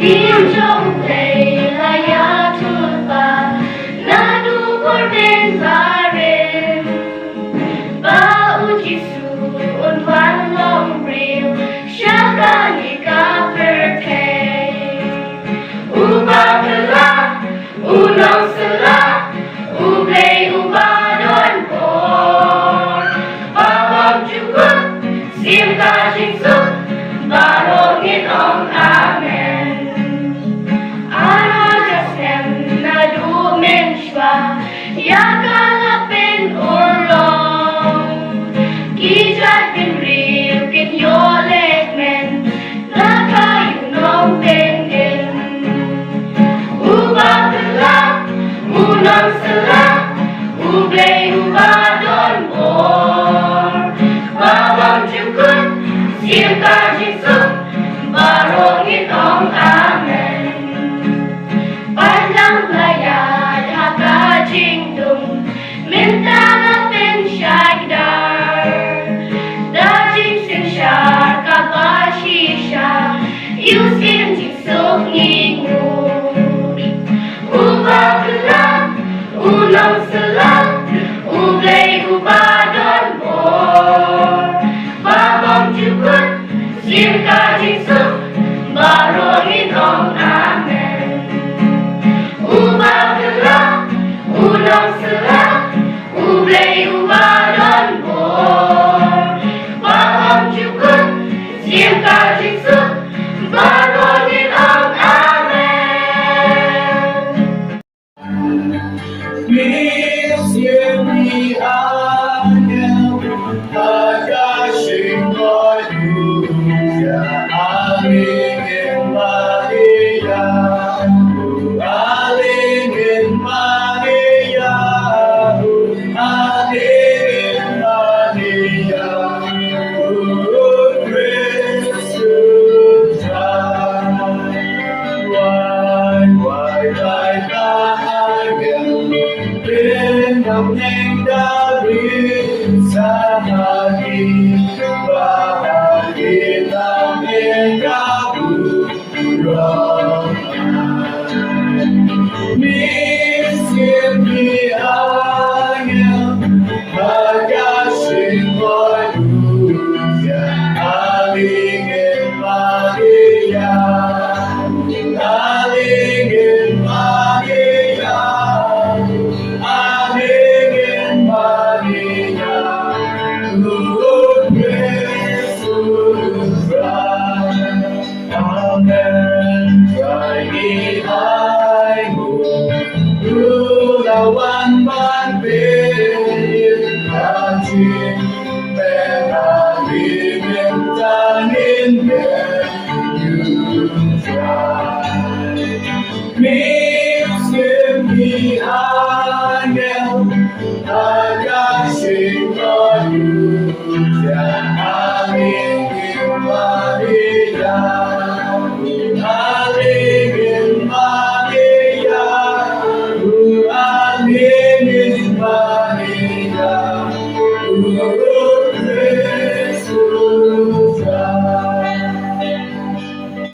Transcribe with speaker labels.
Speaker 1: tiếng trong thầy là ya thun ba na du por ben barin ba u jisu un van long real shaka ni ka perke u ba kala u nong sala u play u ba don por ba bom chukut sim ka jinsu ba rongin ong amen Yakalapin ulong Kijat bin real Kit yolek men Nakayunong tingin Ubang telak Unang selak Ublay ubadon bor Babang cukut Sirka jisuk Barong itong amen Padlang layad haka jingdung Mintang apin syagdar Dajing sin syar kapashisha Yusin jingsuk ngingut Ubah kelak, unang selak Ublay ubadon bor Babang cukut, sirka jingsuk Barong itong amen Ubah kelak, unang selak Ublay ubadon bor Babang cukut, sirka jingsuk Barong itong amen
Speaker 2: Miss Yemi Angel, Agashing Hallelujah, Aling in Maria, Aling in Maria, Aling in Maria, good grace to die. Why, Pinang dari sa hangin, bahagi ng ikaburan. Miskin di angin, magasing hallelujah, alingin Maria, alingin Maria. One man being a team,